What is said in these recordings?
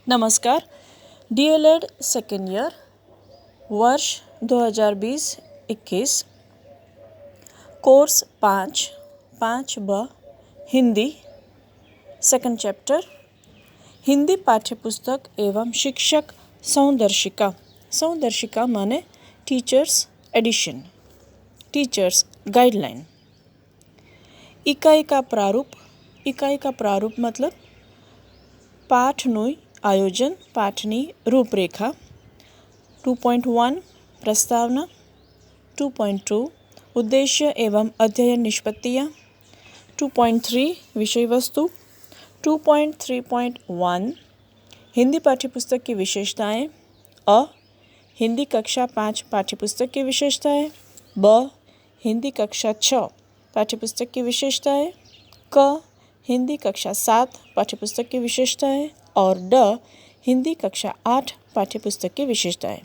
नमस्कार। DElEd second year वर्ष 2020-21 course 5 ब हिंदी सेकंड चैप्टर हिंदी पाठ्यपुस्तक एवं शिक्षक संदर्शिका। संदर्शिका माने टीचर्स एडिशन, टीचर्स गाइडलाइन। इकाई का प्रारूप मतलब पाठનું आयोजन, पाठनी रूपरेखा। 2.1 प्रस्तावना। 2.2 उद्देश्य एवं अध्ययन निष्पत्तियाँ। 2.3 विषय वस्तु। 2.3.1 हिंदी पाठ्यपुस्तक की विशेषताएं। अ हिंदी कक्षा 5 पाठ्यपुस्तक की विशेषताएं। ब हिंदी कक्षा 6 पाठ्यपुस्तक की विशेषताएं। क हिंदी कक्षा 7 पाठ्यपुस्तक की विशेषताएं और ड हिंदी कक्षा 8 पाठ्यपुस्तक की विशेषताएं।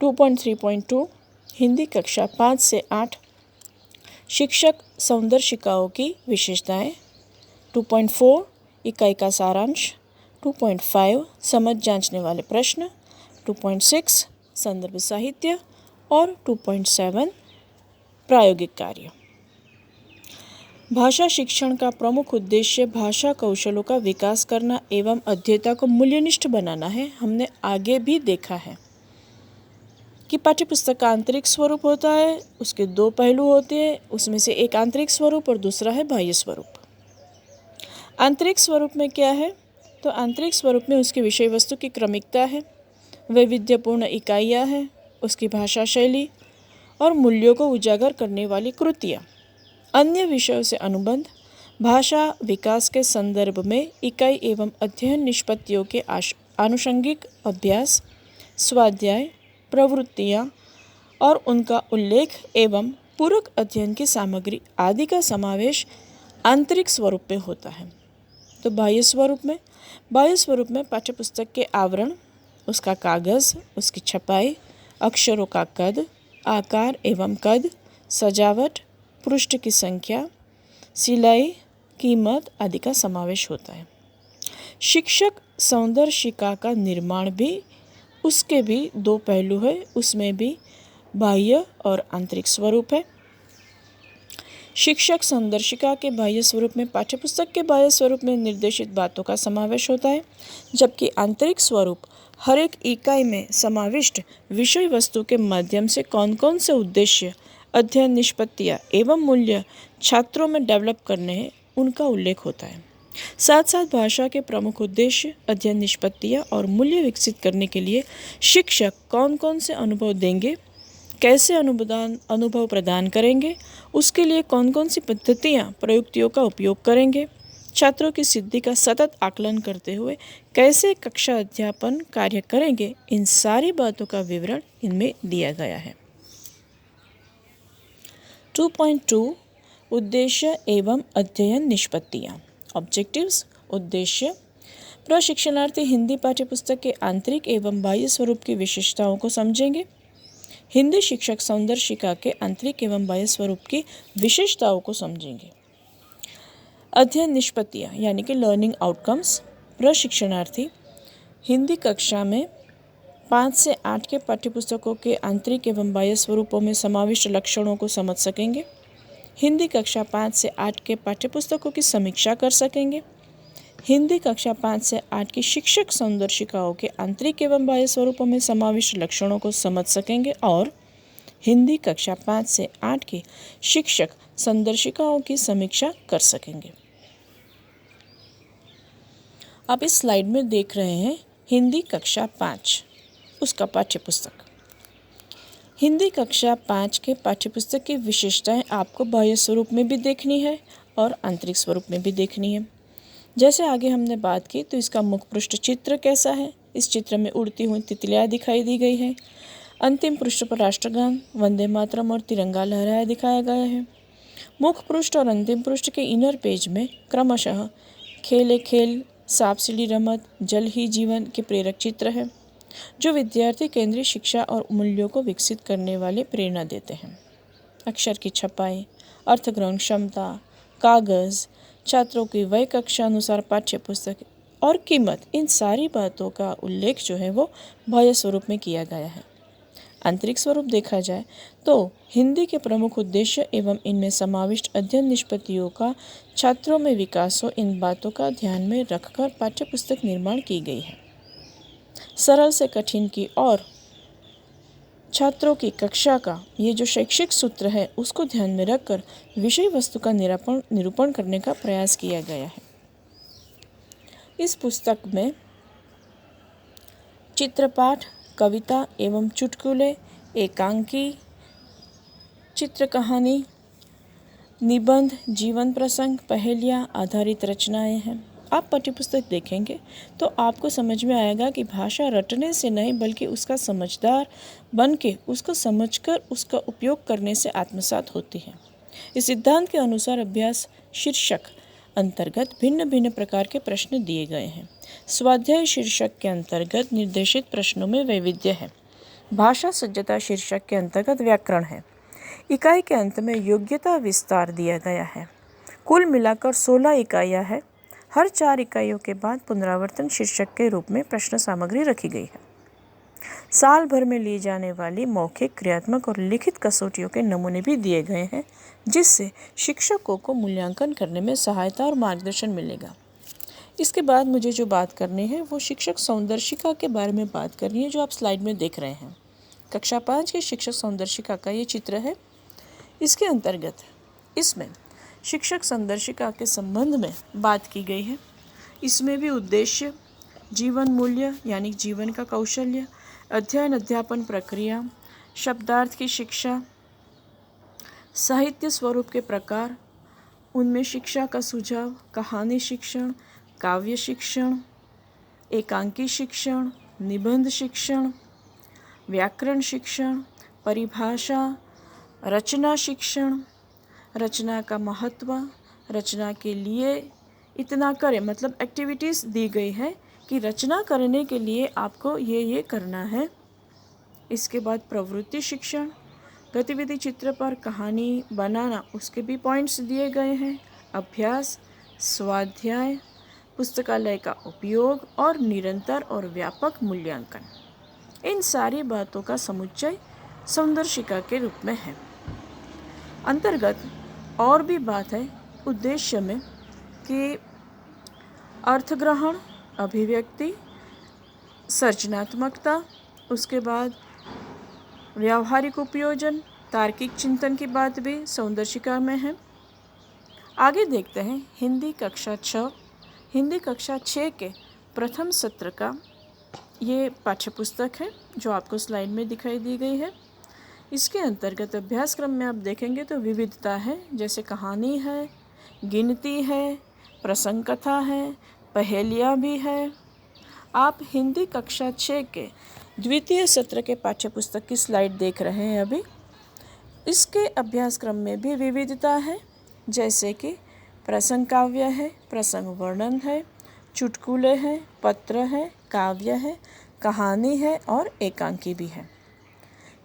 2.3.2 हिंदी कक्षा 5 से 8 शिक्षक संदर्शिकाओं की विशेषताएं। 2.4 इकाई का सारांश। 2.5 समझ जांचने वाले प्रश्न। 2.6 संदर्भ साहित्य और 2.7 प्रायोगिक कार्य। भाषा शिक्षण का प्रमुख उद्देश्य भाषा कौशलों का विकास करना एवं अध्येता को मूल्यनिष्ठ बनाना है। हमने आगे भी देखा है कि पाठ्यपुस्तक का आंतरिक स्वरूप होता है, उसके दो पहलू होते हैं, उसमें से एक आंतरिक स्वरूप और दूसरा है बाह्य स्वरूप। आंतरिक स्वरूप में क्या है? तो आंतरिक स्वरूप में उसकी विषय वस्तु की क्रमिकता है, वैविध्यपूर्ण इकाइयाँ हैं, उसकी भाषा शैली और मूल्यों को उजागर करने वाली कृतियाँ। अन्य विषयों से अनुबंध, भाषा विकास के संदर्भ में इकाई एवं अध्ययन निष्पत्तियों के आनुषंगिक अभ्यास, स्वाध्याय, प्रवृत्तियाँ और उनका उल्लेख एवं पूरक अध्ययन की सामग्री आदि का समावेश आंतरिक स्वरूप में होता है। तो बाह्य स्वरूप में पाठ्यपुस्तक के आवरण, उसका कागज़, उसकी छपाई, अक्षरों का कद, आकार एवं कद, सजावट, पृष्ठ की संख्या, सिलाई, कीमत आदि का समावेश होता है। शिक्षक संदर्शिका का निर्माण भी, उसके भी दो पहलू है, उसमें भी बाह्य और आंतरिक स्वरूप है। शिक्षक संदर्शिका के बाह्य स्वरूप में पाठ्यपुस्तक के बाह्य स्वरूप में निर्देशित बातों का समावेश होता है, जबकि आंतरिक स्वरूप हर एक इकाई में समाविष्ट विषय वस्तु के माध्यम से कौन कौन से उद्देश्य, अध्ययन निष्पत्तियाँ एवं मूल्य छात्रों में डेवलप करने हैं, उनका उल्लेख होता है। साथ साथ भाषा के प्रमुख उद्देश्य, अध्ययन निष्पत्तियाँ और मूल्य विकसित करने के लिए शिक्षक कौन कौन से अनुभव देंगे, कैसे अनुभव प्रदान करेंगे, उसके लिए कौन कौन सी पद्धतियाँ, प्रयुक्तियों का उपयोग करेंगे, छात्रों की सिद्धि का सतत आकलन करते हुए कैसे कक्षा अध्यापन कार्य करेंगे, इन सारी बातों का विवरण इनमें दिया गया है। 2.2 उद्देश्य एवं अध्ययन निष्पत्तियाँ। ऑब्जेक्टिव्स। उद्देश्य, प्रशिक्षणार्थी हिंदी पाठ्यपुस्तक के आंतरिक एवं बाह्य स्वरूप की विशेषताओं को समझेंगे। हिंदी शिक्षक संदर्शिका के आंतरिक एवं बाह्य स्वरूप की विशेषताओं को समझेंगे। अध्ययन निष्पत्तियाँ यानी कि लर्निंग आउटकम्स। प्रशिक्षणार्थी हिंदी कक्षा में 5 से 8 के पाठ्यपुस्तकों के आंतरिक एवं बाह्य स्वरूपों में समाविष्ट लक्षणों को समझ सकेंगे। हिंदी कक्षा 5 से 8 के पाठ्यपुस्तकों की समीक्षा कर सकेंगे। हिंदी कक्षा 5 से 8 की शिक्षक संदर्शिकाओं के आंतरिक एवं बाह्य स्वरूपों में समाविष्ट लक्षणों को समझ सकेंगे और हिंदी कक्षा 5 से 8 की शिक्षक संदर्शिकाओं की समीक्षा कर सकेंगे। आप इस स्लाइड में देख रहे हैं हिंदी कक्षा 5, उसका पाठ्यपुस्तक। हिंदी कक्षा 5 के पाठ्यपुस्तक की विशेषताएं आपको बाह्य स्वरूप में भी देखनी है और आंतरिक स्वरूप में भी देखनी है। जैसे आगे हमने बात की तो इसका मुख पृष्ठ चित्र कैसा है? इस चित्र में उड़ती हुई तितलियाँ दिखाई दी गई है। अंतिम पृष्ठ पर राष्ट्रगान, वंदे मातरम और तिरंगा लहराया दिखाया गया है। मुख पृष्ठ और अंतिम पृष्ठ के इनर पेज में क्रमशः खेल खेल, सांप सीढ़ी रमत, जल ही जीवन के प्रेरक चित्र है, जो विद्यार्थी केंद्रीय शिक्षा और मूल्यों को विकसित करने वाले प्रेरणा देते हैं। अक्षर की छपाई, अर्थग्रहण क्षमता, कागज़, छात्रों की वय कक्षा अनुसार पाठ्यपुस्तक और कीमत, इन सारी बातों का उल्लेख जो है वो बाह्य स्वरूप में किया गया है। आंतरिक स्वरूप देखा जाए तो हिंदी के प्रमुख उद्देश्य एवं इनमें समाविष्ट अध्ययन निष्पत्तियों का छात्रों में विकास हो, इन बातों का ध्यान में रखकर पाठ्यपुस्तक निर्माण की गई है। सरल से कठिन की और छात्रों की कक्षा का ये जो शैक्षिक सूत्र है उसको ध्यान में रखकर विषय वस्तु का निरूपण करने का प्रयास किया गया है। इस पुस्तक में चित्रपाठ, कविता एवं चुटकुले, एकांकी, चित्र कहानी, निबंध, जीवन प्रसंग, पहेलियाँ आधारित रचनाएं हैं। आप पाठ्यपुस्तक देखेंगे तो आपको समझ में आएगा कि भाषा रटने से नहीं बल्कि उसका समझदार बन के उसको समझकर उसका उपयोग करने से आत्मसात होती है। इस सिद्धांत के अनुसार अभ्यास शीर्षक अंतर्गत भिन्न भिन्न प्रकार के प्रश्न दिए गए हैं। स्वाध्याय शीर्षक के अंतर्गत निर्देशित प्रश्नों में वैविध्य है। भाषा सज्जता शीर्षक के अंतर्गत व्याकरण है। इकाई के अंत में योग्यता विस्तार दिया गया है। कुल मिलाकर 16 इकाइयाँ हैं। हर 4 इकाइयों के बाद पुनरावर्तन शीर्षक के रूप में प्रश्न सामग्री रखी गई है। साल भर में ली जाने वाली मौखिक, क्रियात्मक और लिखित कसौटियों के नमूने भी दिए गए हैं, जिससे शिक्षकों को मूल्यांकन करने में सहायता और मार्गदर्शन मिलेगा। इसके बाद मुझे जो बात करनी है वो शिक्षक सौंदर्शिका के बारे में बात करनी है, जो आप स्लाइड में देख रहे हैं। कक्षा 5 के शिक्षक सौंदर्शिका का ये चित्र है। इसके अंतर्गत इसमें शिक्षक सौंदर्शिका के संबंध में बात की गई है। इसमें भी उद्देश्य, जीवन मूल्य यानी जीवन का कौशल्य, अध्ययन अध्यापन प्रक्रिया, शब्दार्थ की शिक्षा, साहित्य स्वरूप के प्रकार, उनमें शिक्षा का सुझाव, कहानी शिक्षण, काव्य शिक्षण, एकांकी शिक्षण, निबंध शिक्षण, व्याकरण शिक्षण, परिभाषा, रचना शिक्षण, रचना का महत्व, रचना के लिए इतना करें, मतलब एक्टिविटीज़ दी गई है कि रचना करने के लिए आपको ये करना है। इसके बाद प्रवृत्ति शिक्षण, गतिविधि चित्र पर कहानी बनाना, उसके भी पॉइंट्स दिए गए हैं। अभ्यास, स्वाध्याय, पुस्तकालय का उपयोग और निरंतर और व्यापक मूल्यांकन, इन सारी बातों का समुच्चय सौंदर्शिका के रूप में है। अंतर्गत और भी बात है उद्देश्य में कि अर्थग्रहण, अभिव्यक्ति, सृजनात्मकता, उसके बाद व्यावहारिक उपयोजन, तार्किक चिंतन की बात भी सौंदर्शिका में है। आगे देखते हैं हिंदी कक्षा 6। हिंदी कक्षा 6 के प्रथम सत्र का ये पाठ्यपुस्तक है जो आपको स्लाइड में दिखाई दी गई है। इसके अंतर्गत अभ्यासक्रम में आप देखेंगे तो विविधता है, जैसे कहानी है, गिनती है, प्रसंग कथा है, पहेलियाँ भी है। आप हिंदी कक्षा 6 के द्वितीय सत्र के पाठ्यपुस्तक की स्लाइड देख रहे हैं अभी। इसके अभ्यासक्रम में भी विविधता है, जैसे कि प्रसंग काव्य है, प्रसंग वर्णन है, चुटकुले हैं, पत्र है, काव्य है, कहानी है और एकांकी भी है।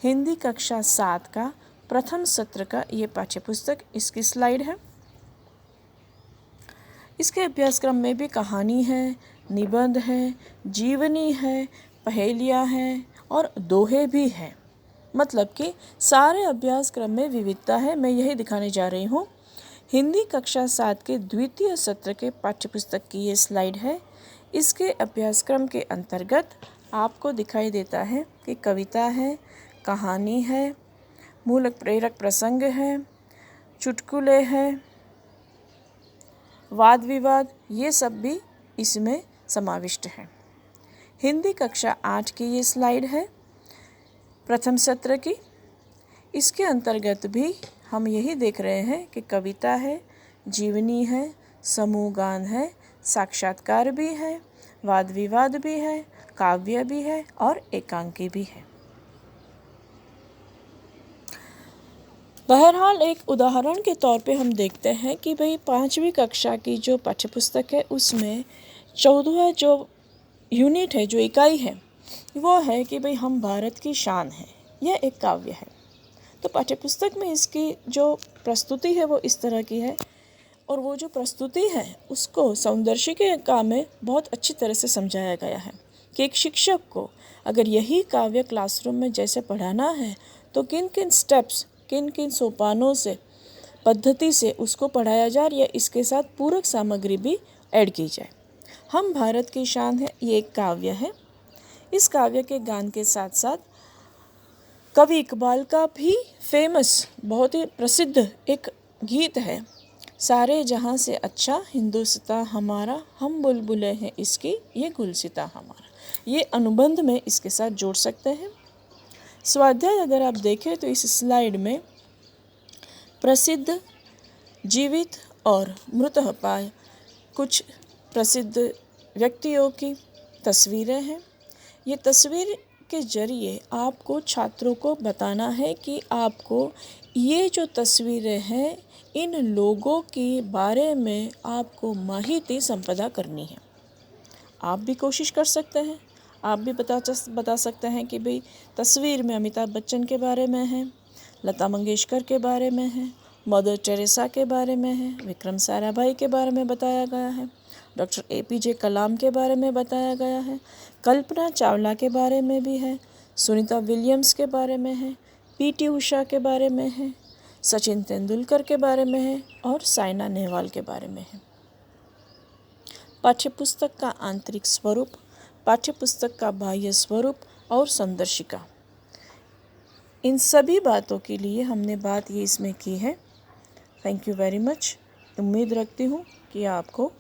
हिंदी कक्षा 7 का प्रथम सत्र का ये पाठ्यपुस्तक, इसकी स्लाइड है। इसके अभ्यासक्रम में भी कहानी है, निबंध है, जीवनी है, पहेलियाँ हैं और दोहे भी हैं। मतलब कि सारे अभ्यासक्रम में विविधता है, मैं यही दिखाने जा रही हूँ। हिंदी कक्षा 7 के द्वितीय सत्र के पाठ्यपुस्तक की ये स्लाइड है। इसके अभ्यासक्रम के अंतर्गत आपको दिखाई देता है कि कविता है, कहानी है, मूलक प्रेरक प्रसंग है, चुटकुले हैं, वाद विवाद, ये सब भी इसमें समाविष्ट है। हिंदी कक्षा 8 की ये स्लाइड है प्रथम सत्र की। इसके अंतर्गत भी हम यही देख रहे हैं कि कविता है, जीवनी है, समूह गान है, साक्षात्कार भी है, वाद विवाद भी है, काव्य भी है और एकांकी भी है। बहरहाल एक उदाहरण के तौर पे हम देखते हैं कि भाई 5वीं कक्षा की जो पाठ्यपुस्तक है उसमें 14वां जो यूनिट है, जो इकाई है, वो है कि भाई हम भारत की शान है। यह एक काव्य है। तो पाठ्यपुस्तक में इसकी जो प्रस्तुति है वो इस तरह की है। और वो जो प्रस्तुति है उसको सौंदर्शिका में बहुत अच्छी तरह से समझाया गया है कि एक शिक्षक को अगर यही काव्य क्लासरूम में जैसे पढ़ाना है तो किन किन स्टेप्स, किन किन सोपानों से, पद्धति से उसको पढ़ाया जाए या इसके साथ पूरक सामग्री भी ऐड की जाए। हम भारत की शान है, ये एक काव्य है। इस काव्य के गान के साथ साथ कवि इकबाल का भी फेमस, बहुत ही प्रसिद्ध एक गीत है, सारे जहाँ से अच्छा हिंदुस्तां हमारा, हम बुलबुलें हैं इसकी ये गुलसिता हमारा। ये अनुबंध में इसके साथ जोड़ सकते हैं। स्वाध्याय अगर आप देखें तो इस स्लाइड में प्रसिद्ध, जीवित और मृतपाय कुछ प्रसिद्ध व्यक्तियों की तस्वीरें हैं। ये तस्वीर के जरिए आपको, छात्रों को बताना है कि आपको ये जो तस्वीरें हैं इन लोगों के बारे में आपको माहिती संपदा करनी है। आप भी कोशिश कर सकते हैं, आप भी बता सकते हैं कि भाई तस्वीर में अमिताभ बच्चन के बारे में है, लता मंगेशकर के बारे में है, मदर टेरेसा के बारे में है, विक्रम साराभाई के बारे में बताया गया है, डॉक्टर APJ कलाम के बारे में बताया गया है, कल्पना चावला के बारे में भी है, सुनीता विलियम्स के बारे में है, PT उषा के बारे में है, सचिन तेंदुलकर के बारे में है और साइना नेहवाल के बारे में है। पाठ्यपुस्तक का आंतरिक स्वरूप, पाठ्यपुस्तक का बाह्य स्वरूप और संदर्शिका, इन सभी बातों के लिए हमने बात ये इसमें की है। Thank you very much. उम्मीद रखती हूँ कि आपको